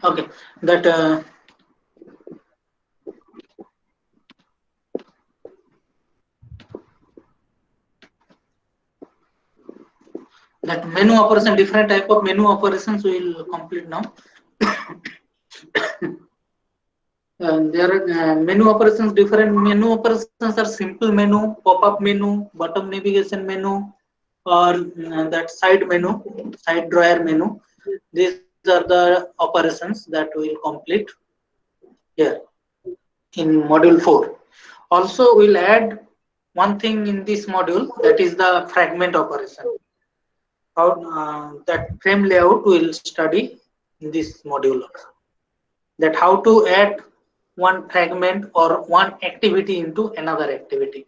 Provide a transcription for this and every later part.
Okay, that that menu operation, different type of menu operations we will complete now. There are menu operations. Different menu operations are simple menu, pop-up menu, bottom navigation menu, or that side menu, side drawer menu. These are the operations that we will complete here in module 4. Also, we'll add one thing in this module, that is the fragment operation. How that frame layout we'll study in this module. That how to add one fragment or one activity into another activity.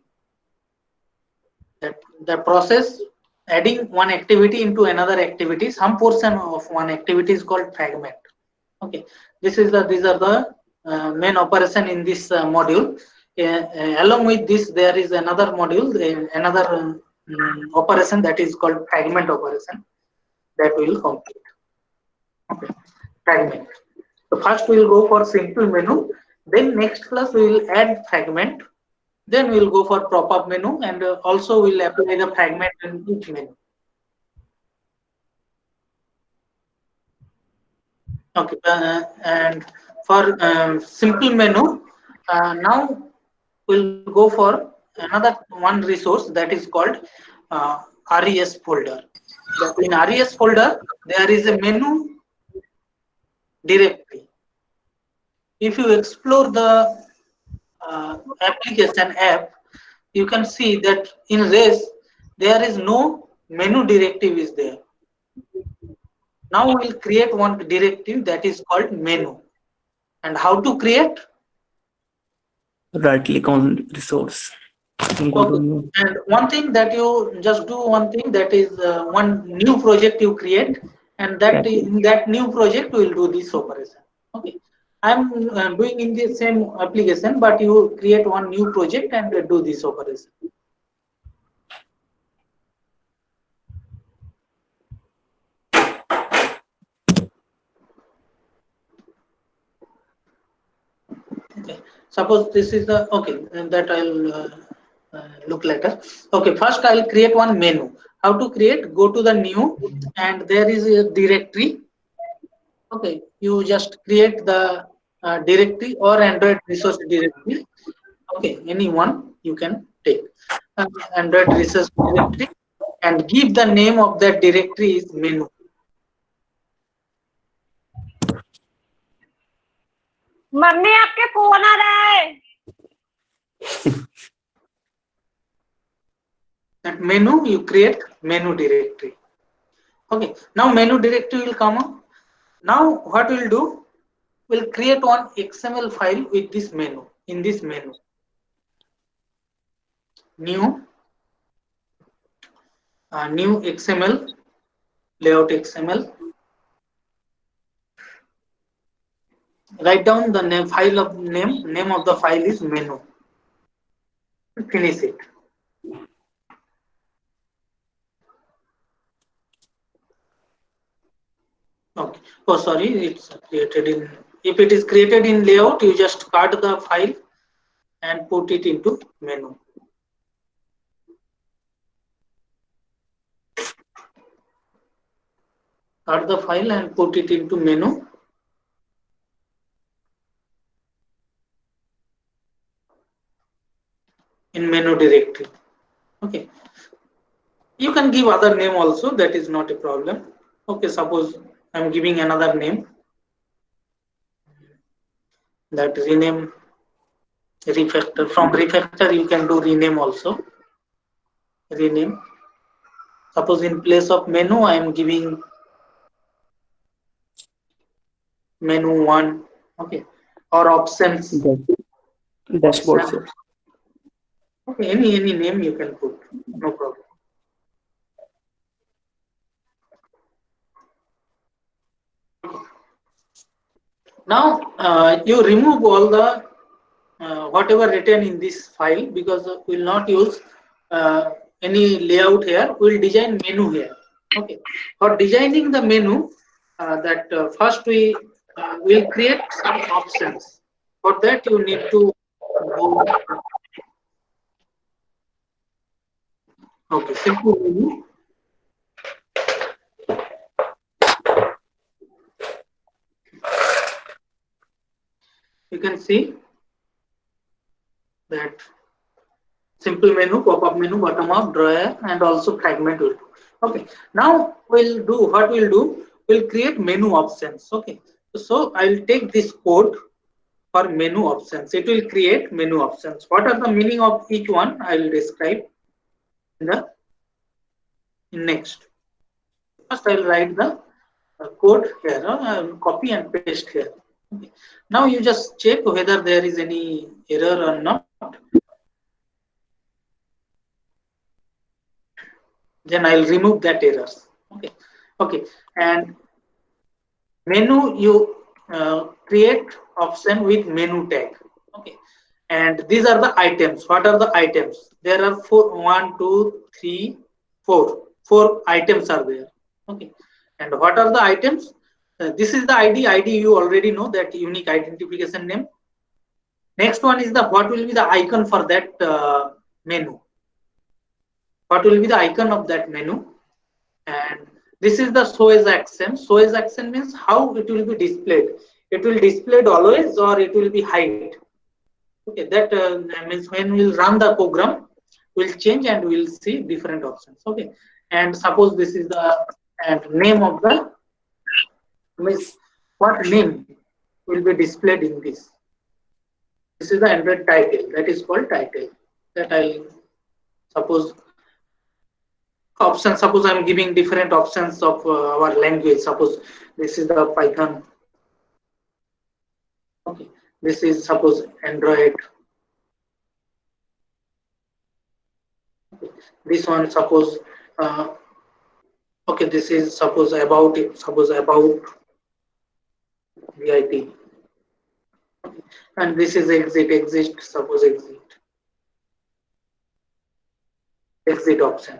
That the process adding one activity into another activity, some portion of one activity is called fragment. Okay, these are the main operation in this module. Along with this, there is another module, another operation that is called fragment operation that we will complete. Okay, fragment. So first we will go for simple menu. Then next class we will add fragment. Then we will go for pop-up menu, and also we will apply the fragment in each menu. Okay, and for simple menu, now we'll go for another one resource that is called RES folder. In RES folder, there is a menu directory. If you explore the application app, you can see that in RES there is no menu directive is there. Now we will create one directive that is called menu. And how to create? Right click on resource. Okay. And one thing that you just do, one thing that is one new project you create, and that in that new project we will do this operation. Okay. I'm doing in the same application, but you create one new project and do this operation. Okay. Suppose this is the okay, and that I'll look later. Okay. First, I'll create one menu. How to create? Go to the new, and there is a directory. Okay, you just create the directory or Android resource directory. Okay, any one you can take. Android resource directory, and give the name of that directory is menu. Mummy आपके phone आ रहा है. That menu you create menu directory. Okay, now menu directory will come up. Now what we'll do? We'll create one XML file with this menu. In this menu, new XML, layout XML. Write down the name file of name of the file is menu. Finish it. Okay. Oh, sorry, it's created in. If it is created in layout, you just cut the file and put it into menu. Cut the file and put it into menu. In menu directory. Okay. You can give other name also, that is not a problem. Okay, suppose I'm giving another name. That rename refactor. From refactor you can do rename also. Rename. Suppose in place of menu I am giving menu 1. Okay. Or options. Dashboard. Options. Okay, any name you can put, no problem. Now you remove all the whatever written in this file, because we will not use any layout here. We will design menu here. Okay. For designing the menu, first we we'll create some options. For that, you need to go. Okay, simple menu. You can see that simple menu, pop-up menu, bottom up, drawer, and also fragment will do. Okay, now we'll do what we'll do. We'll create menu options. Okay, so I'll take this code for menu options. It will create menu options. What are the meaning of each one? I will describe in the next. First, I will write the code here. I'll copy and paste here. Okay. Now you just check whether there is any error or not. Then I'll remove that errors. Okay. Okay. And menu, you create option with menu tag. Okay. And these are the items. What are the items? There are 4, 1, 2, 3, 4. 4 items are there. Okay. And what are the items? This is the ID. ID you already know, that unique identification name. Next one is the what will be the icon for that menu. What will be the icon of that menu? And this is the show as action. Show as action means how it will be displayed. It will displayed always or it will be hide. Okay, that means when we'll run the program, we'll change and we'll see different options. Okay, and suppose this is the name of the means what name will be displayed in this. This is the Android title, that is called title. That I'll suppose options. Suppose I'm giving different options of our language. Suppose this is the Python. Okay, this is suppose Android. Okay. This one suppose okay, this is suppose about it. Suppose about VIT. Okay. And this is exit. Suppose exit option.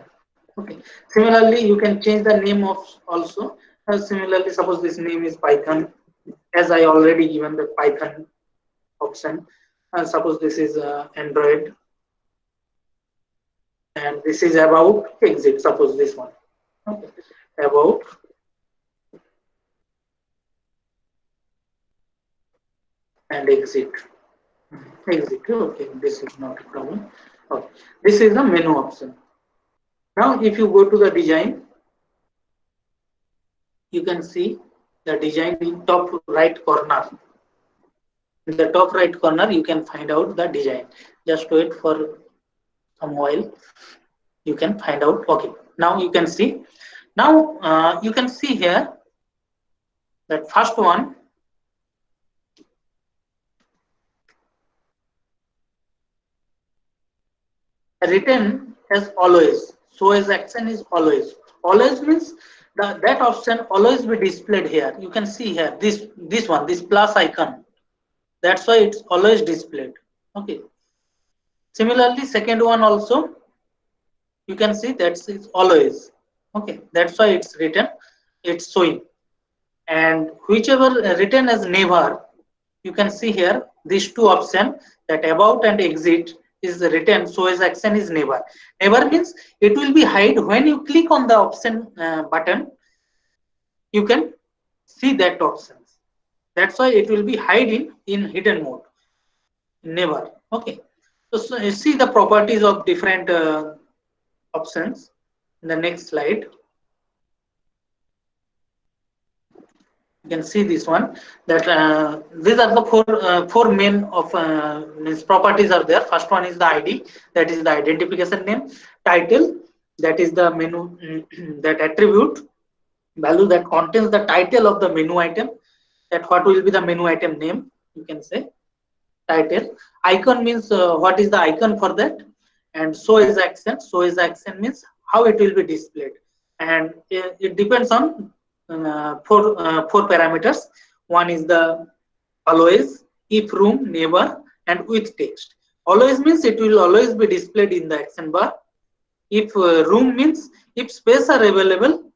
Okay. Similarly, you can change the name of also. Similarly, suppose this name is Python, as I already given the Python option. And suppose this is Android, and this is about exit. Suppose this one. Okay. About and exit. Exit. Okay, this is not a problem. Okay. This is the menu option. Now, if you go to the design, you can see the design in top right corner. In the top right corner, you can find out the design. Just wait for some while. You can find out. Okay. Now you can see. Now you can see here that first one. Written as always. So as action is always. Always means that option always be displayed here. You can see here this one, this plus icon. That's why it's always displayed. Okay. Similarly, second one also, you can see that's it's always. Okay. That's why it's written. It's showing. And whichever written as never, you can see here these two options, that about and exit is written so as action is never. Never means it will be hide when you click on the option button. You can see that options. That's why it will be hiding in hidden mode. Never. Okay. So you see the properties of different options in the next slide. You can see this one, that these are the four main of means properties are there. First one is the ID, that is the identification name. Title, that is the menu that attribute value that contains the title of the menu item, that what will be the menu item name, you can say title. Icon means what is the icon for that, and so is action. So is action means how it will be displayed, and it depends on four parameters. One is the always, if room, never, and with text. Always means it will always be displayed in the action bar. If room means if space are available,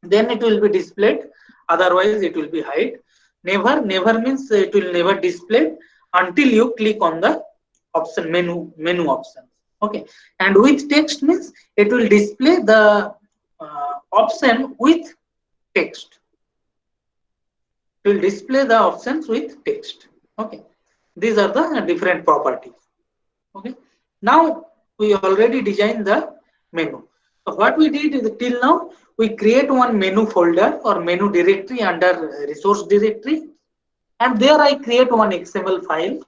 then it will be displayed. Otherwise, it will be hide. Never means it will never display until you click on the option menu option. Okay, and with text means it will display the option with text. It will display the options with text. Okay, these are the different properties. Okay, now we already designed the menu. So what we did is till now we create one menu folder or menu directory under resource directory, and there I create one XML file.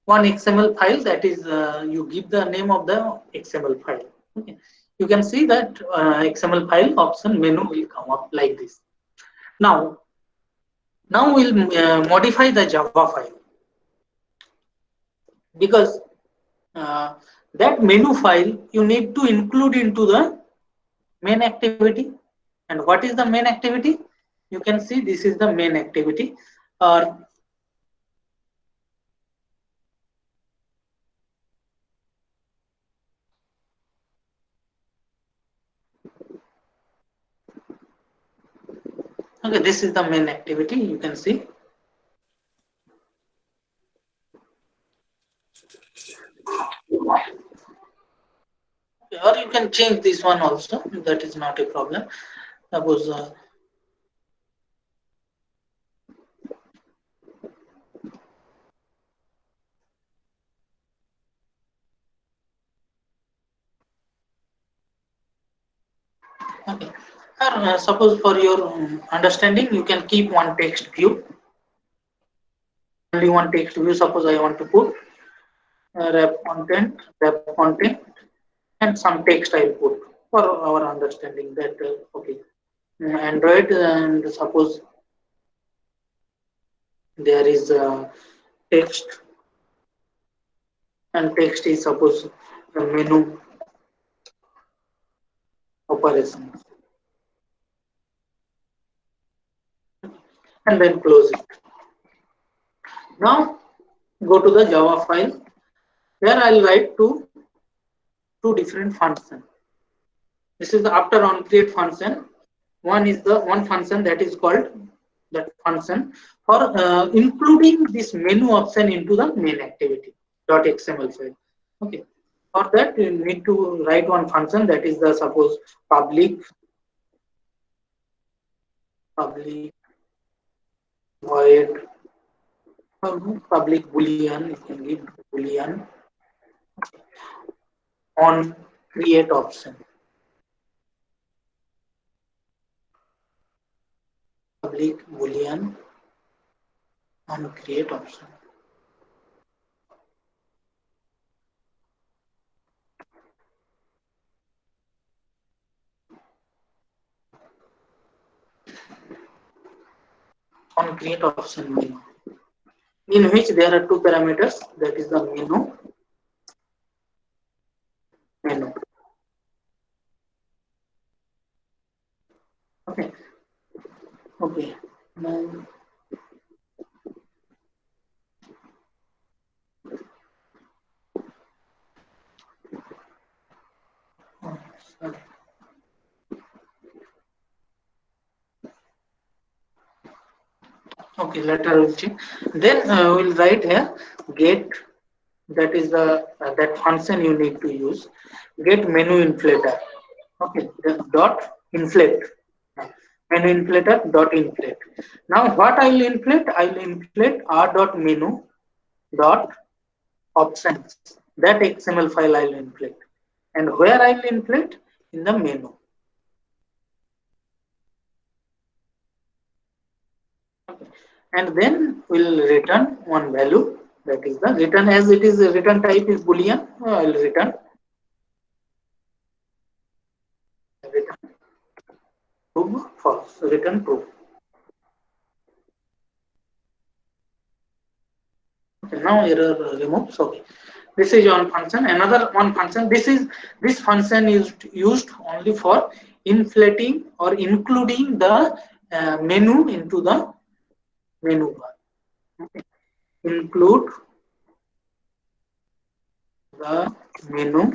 One XML file, that is you give the name of the XML file. Okay, you can see that XML file option menu will come up like this. Now we'll modify the Java file, because that menu file you need to include into the main activity. And what is the main activity? You can see this is the main activity, or okay, this is the main activity, you can see. Or you can change this one also, that is not a problem. Suppose okay, or suppose for your understanding, you can keep one text view, only one text view. Suppose I want to put wrap content, and some text I put for our understanding that okay, Android, and suppose there is text, and text is suppose the menu operations, and then close it. Now go to the Java file. Here I'll write two different functions. This is the after on create function. One is the one function that is called that function for including this menu option into the main activity .xml file. Okay, for that you need to write one function that is the suppose public void public boolean. You can give boolean on create option. Public boolean on create option. On create option menu, in which there are two parameters, that is the menu. Okay. Okay. Now, sorry. Okay, later we'll check. Then we'll write here get, that is the that function you need to use, get menu inflator. Okay, the dot inflate, menu inflator dot inflate. Now what I will inflate? I will inflate r dot menu dot options. That XML file I will inflate, and where I will inflate? In the menu. And then we'll return one value, that is the return, as it is return type is boolean. I will return true, false, return true. Okay, now error removes. Okay, this is one function. Another one function. This function is used only for inflating or including the menu into the menu bar. Okay. Include the menu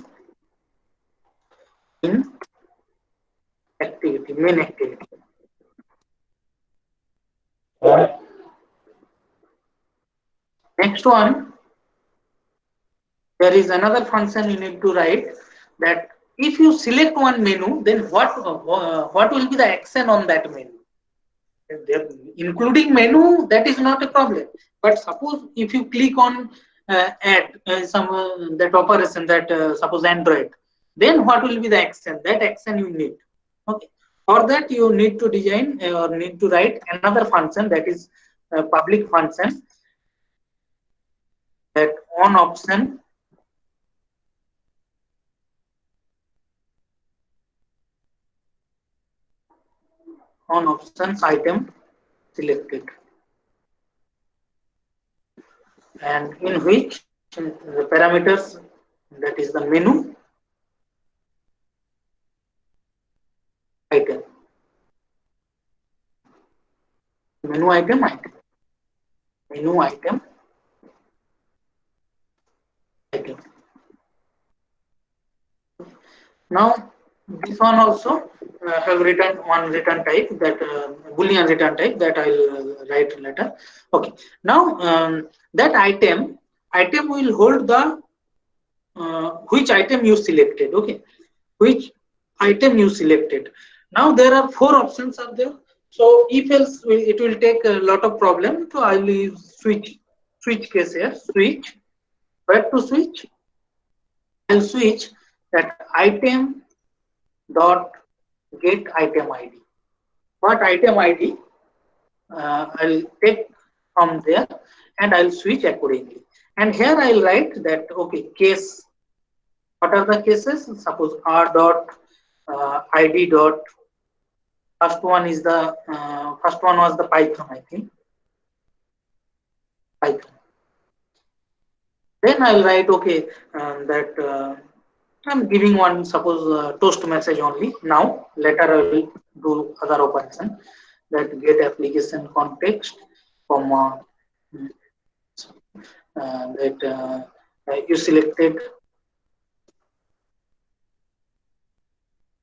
in activity, main activity. Next one, there is another function you need to write, that if you select one menu, then what will be the action on that menu? Including menu, that is not a problem. But suppose if you click on add some that operation, that suppose Android, then what will be the action? That action you need. Okay. For that you need to design or need to write another function, that is a public function, that on option item selected, and in which the parameters, that is the menu item, menu item. Now this one also have written one return type, that Boolean return type, that I'll write later. Okay. Now that item will hold the which item you selected. Okay, which item you selected. Now there are 4 options are there. So if else it will take a lot of problem. So I will use switch case here. Switch. Where to switch? I'll switch that item dot get item ID. What item ID? I'll take from there and I'll switch accordingly. And here I'll write that, okay, case. What are the cases? Suppose r dot id dot. First one was the Python, I think. Python. Then I'll write, okay, that I'm giving one, suppose toast message only. Now later I will do other operation, that get application context, comma that you selected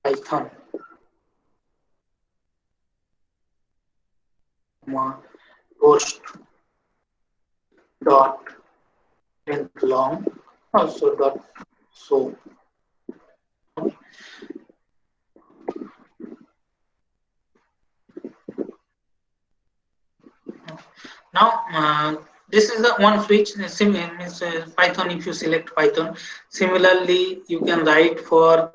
Python, post dot print long, also dot so. Now this is the one switch. Means Python. If you select Python, similarly you can write for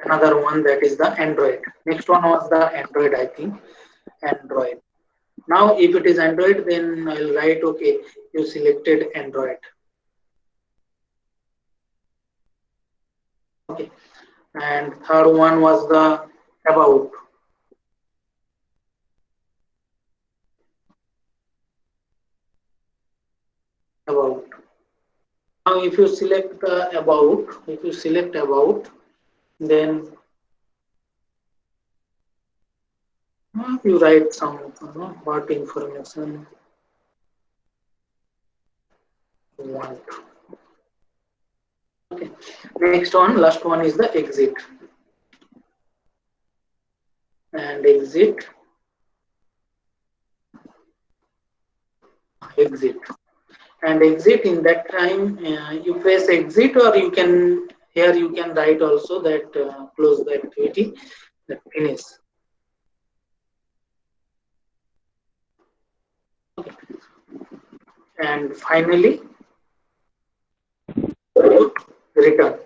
another one, that is the Android. Next one was the Android, I think. Android. Now if it is Android, then I'll write, okay, you selected Android. Okay. And third one was the about. Now if you select about, then you write some what information you want. Okay. Next one, last one is the exit. And exit. And exit, in that time you press exit, or you can write also that close the activity, that finish. Okay. And finally return.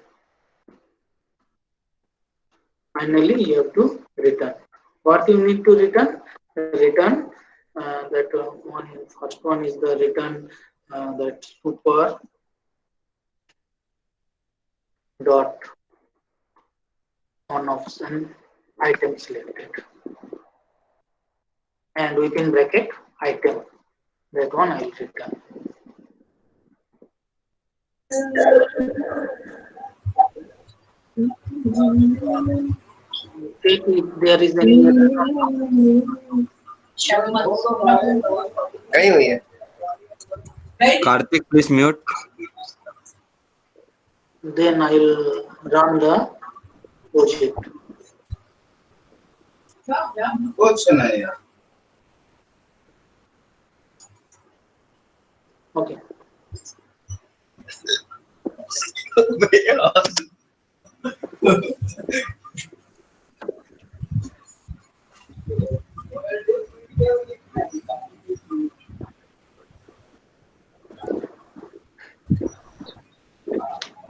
Finally you have to return. What you need to return? Return that one. First one is the return that super dot on option item selected, and within bracket item, that one I will return. check if there is any error. कहीं हुई है Kartik please mute Then I will run the project. कुछ नहीं यार Okay.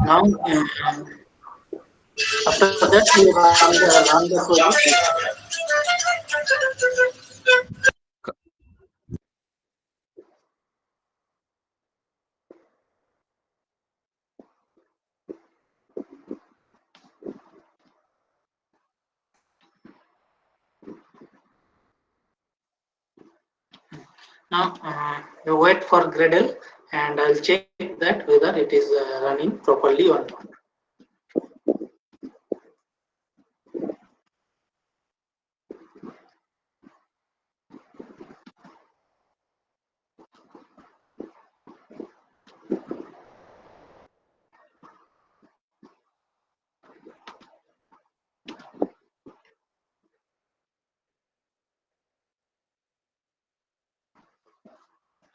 Now, after that, you run the project. Now, you wait for Gradle, and I'll check that whether it is running properly or not.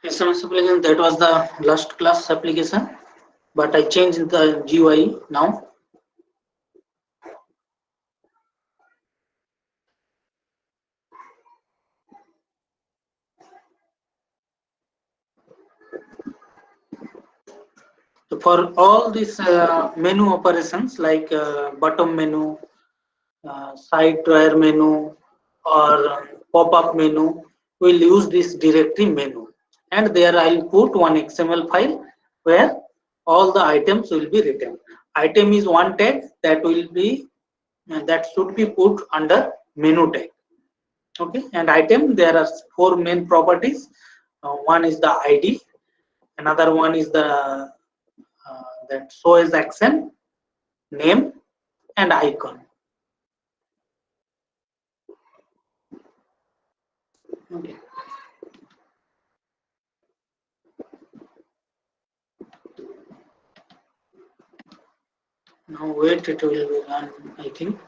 SMS application, that was the last class application, but I changed the GUI now. So for all these menu operations like bottom menu, side drawer menu, or pop-up menu, we'll use this directory menu. And there I'll put one XML file where all the items will be written. Item is one tag that will be that should be put under menu tag. Okay, and item, there are four main properties. One is the ID, another one is the that show as action, name, and icon. Okay. Now wait, it will be run, I think.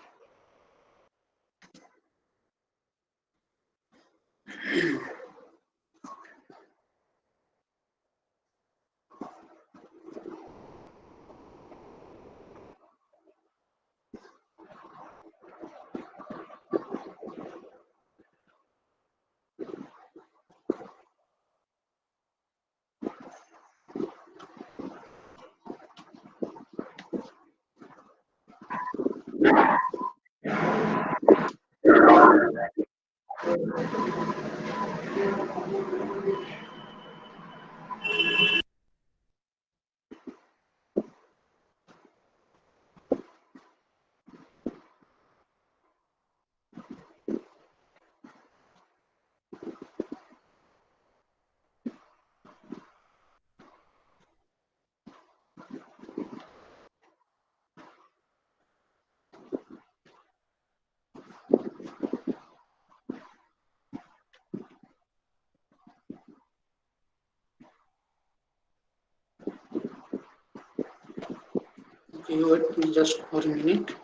Okay, wait just for a minute.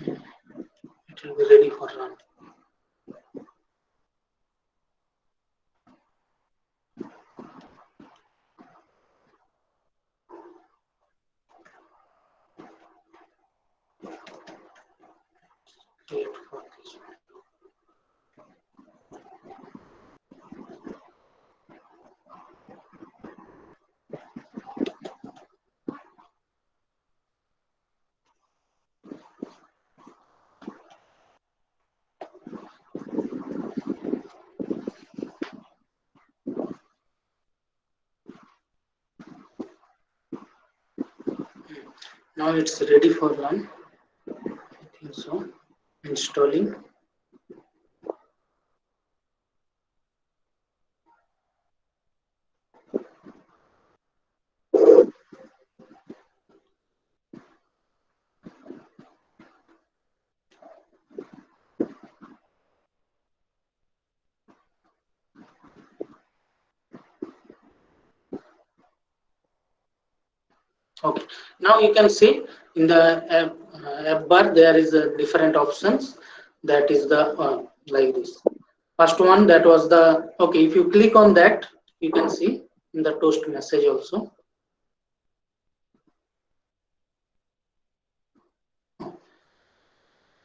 It will be ready for run. Wait for this. Now it's ready for run. I think so. Installing. Okay. Now you can see in the app bar there is different options. That is the like this. First one, that was the okay. If you click on that, you can see in the toast message also.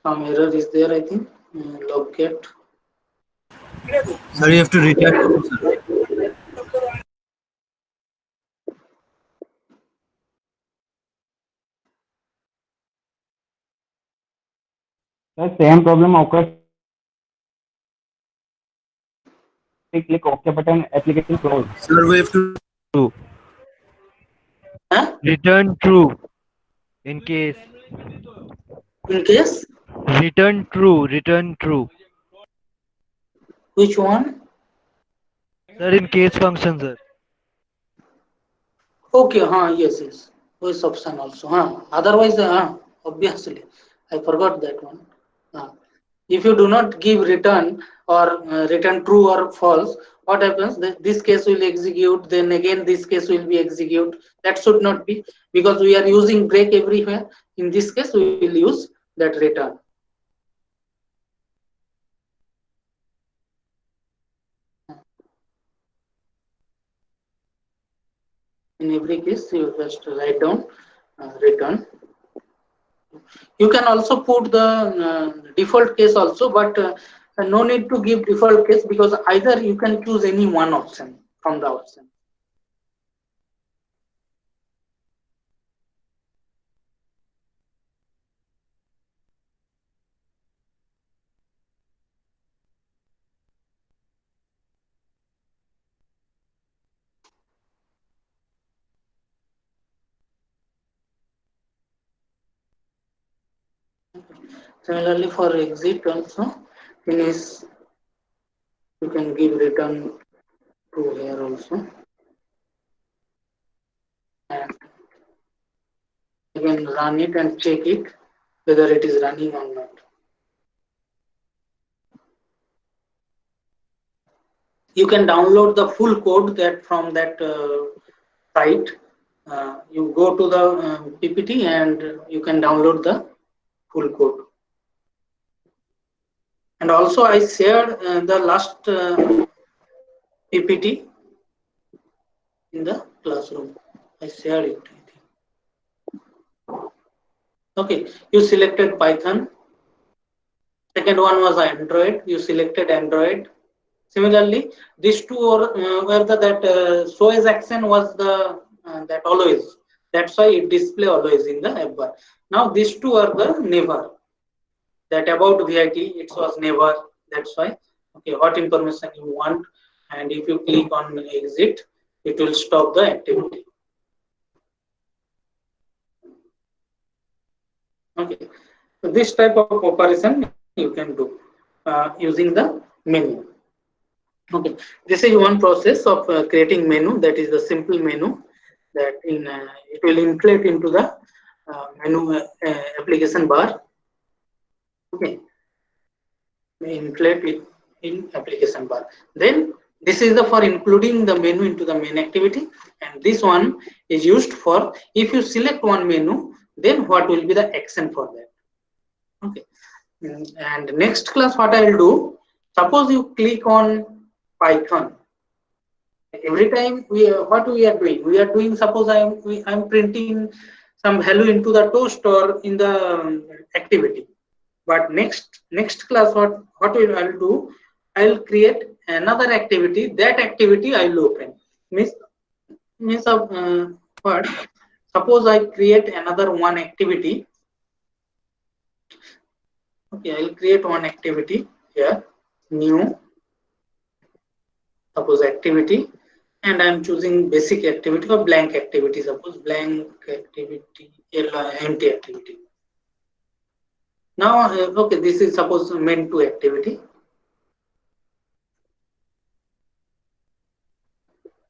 Some error is there, I think. Locate. Sir, you have to return. Sir. The same problem occurs. Click OK button, application closed. Sir, we have to. True. Huh? Return true. In case. In case, Return true. Return true. which one? Sir, in case function, sir. Okay, yes, yes. Voice option also. Otherwise, obviously, I forgot that one. If you do not give return or return true or false, what happens? This case will execute, then again this case will be execute. That should not be, because we are using break everywhere. In this case, we will use that return. In every case, you just write down return. You can also put the default case also, but no need to give default case, because either you can choose any one option from the option. Similarly, for exit also, finish, you can give return to here also. And again run it and check it whether it is running or not. You can download the full code that from that site. You go to the PPT and you can download the full code. And also I shared the last PPT in the classroom. I shared it. Okay, you selected Python. Second one was Android. You selected Android. Similarly, these two were the that show as action was the that always. That's why it display always in the app bar. Now these two are the never. That about VIT, it was never. That's why. Okay, what information you want, and if you click on exit, it will stop the activity. Okay, so this type of operation you can do using the menu. Okay, this is one process of creating menu, that is the simple menu, that it will inflate into the menu application bar. Okay, inflate it in application bar. Then this is the for including the menu into the main activity, and this one is used for if you select one menu, then what will be the action for that. Okay, and next class what I will do, suppose you click on Python. Every time what we are doing, suppose I'm printing some value into the toast or in the activity. But next class what I'll do, I'll create another activity. That activity I will open. Means of what? Suppose I create another one activity. Okay, I'll create one activity here, new. Suppose activity, and I'm choosing basic activity or blank activity. Suppose blank activity, empty activity. Now, okay, this is suppose main to activity,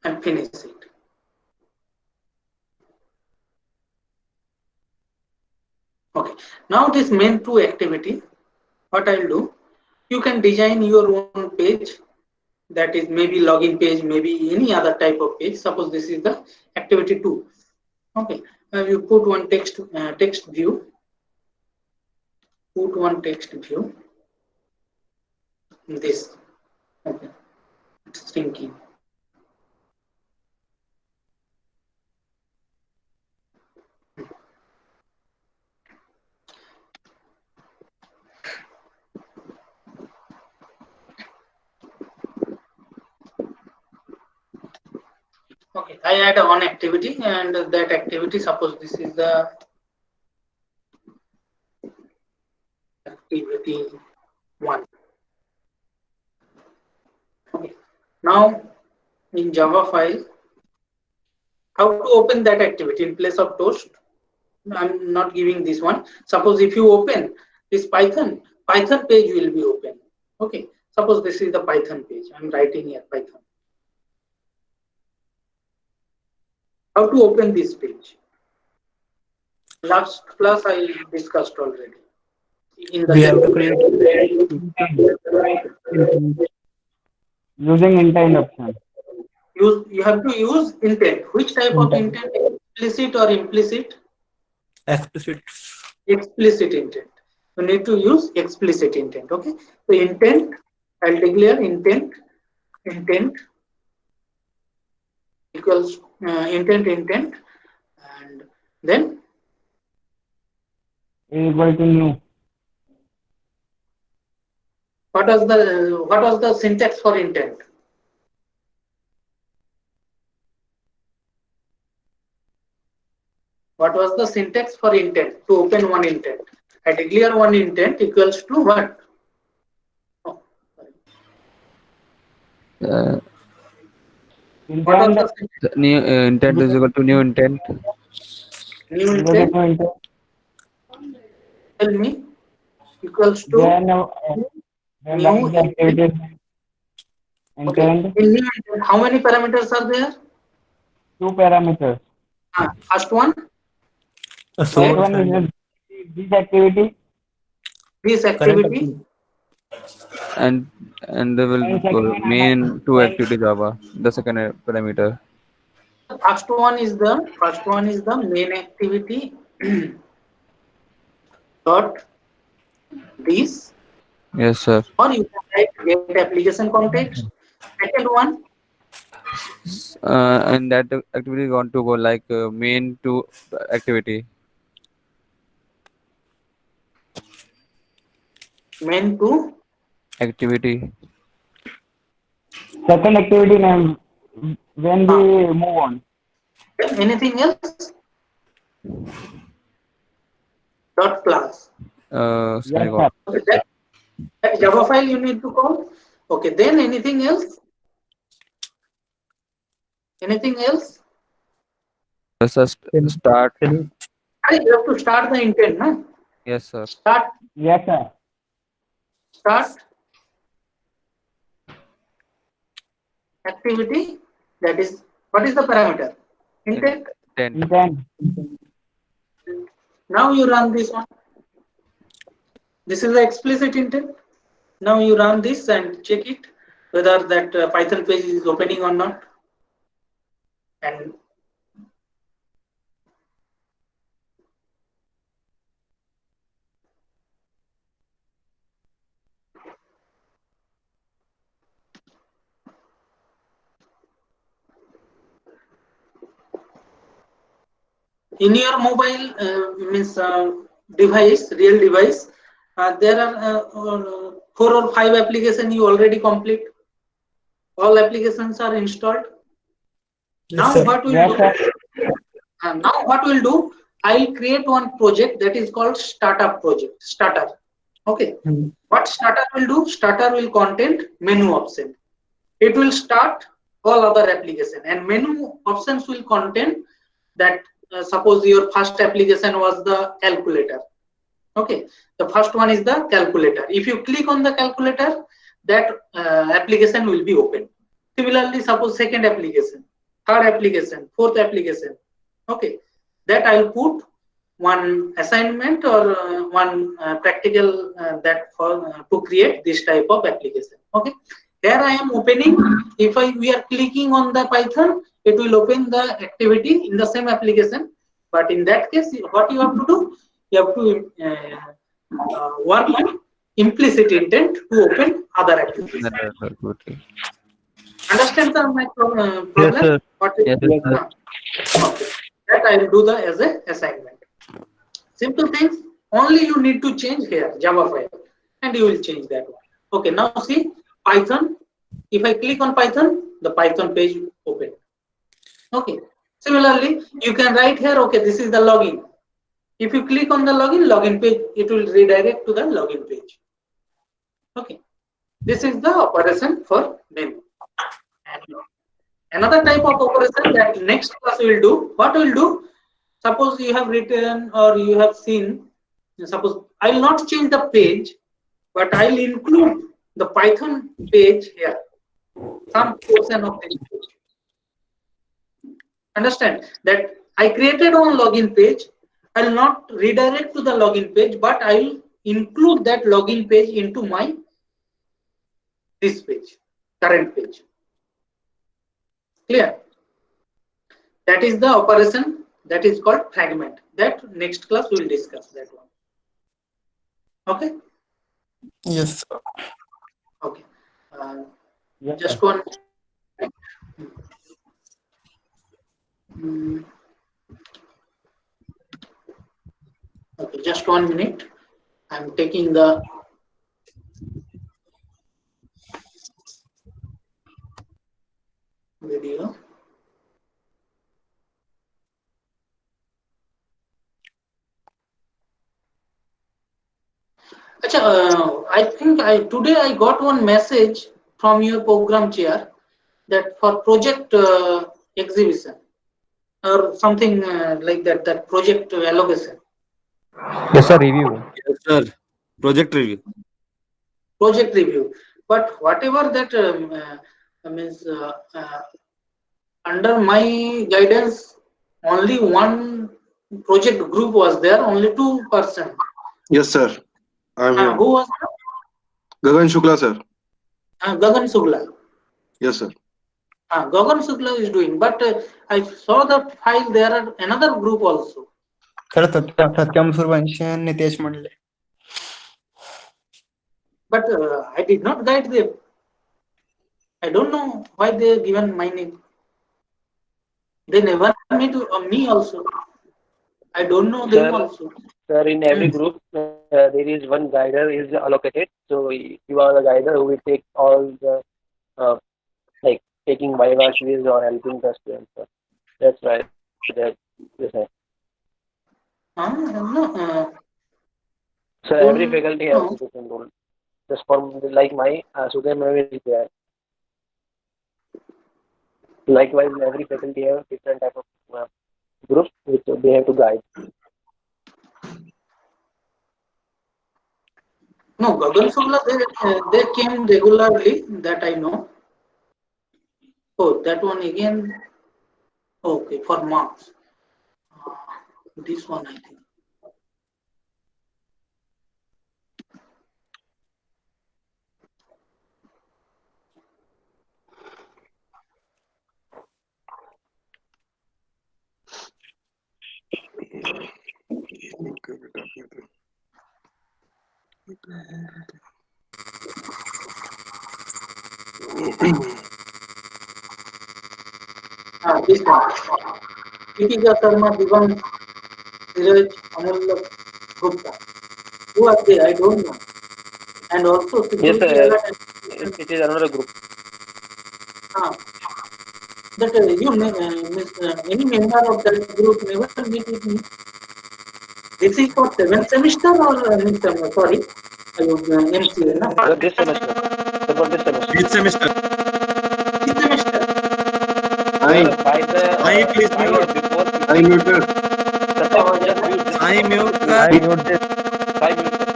and finish it. Okay, now this main to activity, what I'll do, you can design your own page. That is maybe login page, maybe any other type of page. Suppose this is the activity 2. Okay, you put one text view. Put one text view. This. Okay. It's shrinking. Okay, I add one activity, and that activity, suppose this is the activity 1. Okay. Now in Java file, how to open that activity in place of toast? I'm not giving this one. Suppose if you open this Python page will be open. Okay. Suppose this is the Python page. I'm writing here Python. How to open this page? Last class I discussed already. In the We have to create Using intent option. you have to use intent. Which type of intent? Explicit or implicit? explicit. Explicit intent. You need to use explicit intent. Okay. So intent, I'll declare intent equals intent, and then Equal to new. what was the syntax for intent? What was the syntax for intent? To open one intent. I declare one intent equals to what? Oh, Uh, what was the syntax? new intent is equal to new intent. New Equal to intent, new intent. tell me, equals to Then new the activity okay. intent. In new intent, how many parameters are there? 2 parameters. First one, A First source one and is this activity. this current activity. activity. And they will And second main to activity Java, the second parameter. First one is the main activity dot this, Yes, sir. or you can write get application context. Second one, And that activity is going to go like main to activity. main to Activity. Second activity name when we move on. anything else dot class. Yes, Semicolon. sir. Okay, that Java file you need to call. Okay, then anything else? Anything else? Let's just start. You have to start the intent, no? Yes, sir. Start Yes, sir. activity. That is, what is the parameter? Intent. Intent. Intent. Now you run this one. This is the explicit intent. Now you run this and check it whether that Python page is opening or not. And in your mobile device, real device, there are 4 or 5 applications you already complete. All applications are installed. Now sir. what we'll Yes, do? Now what we'll do? I'll create one project that is called startup project. Starter. Okay. What starter will do? Starter will contain menu option. It will start all other application, and menu options will contain that. Suppose your first application was the calculator. Okay, the first one is the calculator. If you click on the calculator, that application will be open. Similarly, suppose second application, third application, fourth application. Okay, that I'll put one assignment or one practical that for to create this type of application. Okay, there I am opening. If we are clicking on the Python, it will open the activity in the same application. But in that case, what you have to do? You have to work on implicit intent to open other activities. Understand my problem? Yes, sir. What is Yes, okay. That I will do as a assignment. Simple things. Only you need to change here Java file, and you will change that one. Okay. Now see Python. If I click on Python, the Python page open. Okay. Similarly, you can write here. Okay, this is the login. If you click on the login page, it will redirect to the login page. Okay. This is the operation for menu. And another type of operation that next class will do. What will do? Suppose you have written or you have seen. Suppose I will not change the page, but I will include the Python page here. Some portion of this page. Understand that I created one login page. I will not redirect to the login page, but I will include that login page into my this page, current page. Clear? That is the operation that is called fragment. That next class we will discuss that one. Okay? Yes. Okay. Just one. Okay, just 1 minute. I'm taking the video. I think today I got one message from your program chair that for project exhibition or something like that, that project allocation. Yes, sir. Review. Yes, sir. Project review. Project review. But whatever that means, under my guidance, only one project group was there, only 2 person. Yes, sir. I'm here. Who was that? Gagan Shukla, sir. Gagan Sugla. Yes, sir. Gagan Sugla is doing, but I saw the file. There are another group also. Sir Satyam Suryavanshi and Nitesh Mandle. But I did not guide them. I don't know why they given my name. They never meet me also. I don't know them also. Sir, in every group, there is one guider is allocated. So you are the guider who will take all the like taking Viva quiz or helping the students. Sir. That's right. Yes, sir. No. So every faculty has a different role. Just for like my Sudhir ma'am is there. Likewise, every faculty have different type of groups which they have to guide. No, Gagan Sugla, they came regularly, that I know. Oh, that one again. Okay, for marks. This one, I think. This one. Deepika Sharma, Divan, Siraj, Amulya Gupta. Who are they? I don't know. And also, Yes, sir. It is another group. That any member of that group never meet with me. This is for 7th semester or sorry, MCA, no? For this semester. For this semester. Which semester? This semester. By the please by mute. or before. I muted. Just mute this. I mute. I wrote this. 5 minutes.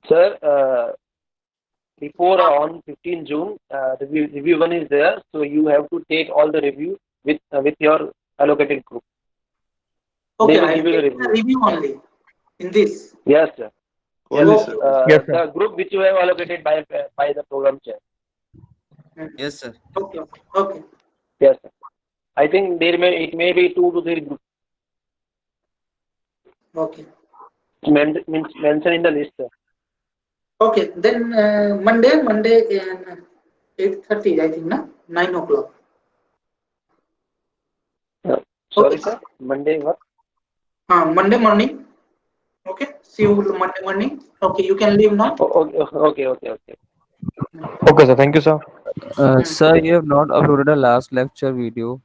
Sir, before on 15 June, review 1 is there, so you have to take all the review with your allocated group. Okay, They will I give you the take the review only in this. Yes, sir. Only, Yes, sir. Yes, sir. The group which you have allocated by the program chair. Yes, sir. Okay. Yes, sir. I think it may be 2 to 3 groups Okay. mentioned in the list, sir. Okay. Then Monday 8:30, I think, na 9 o'clock. Sorry, Okay. sir. Monday what? Monday morning. Okay. See you Monday morning. Okay. You can leave now. Okay. Okay, sir. Thank you, sir. Sir, you have not uploaded the last lecture video.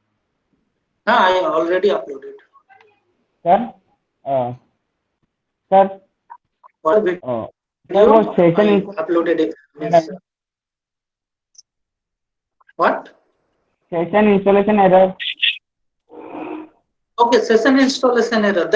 I already uploaded. Sir, sir, What video? sir, what session I is uploaded it. Means, what? session installation error? Okay. Session installation error.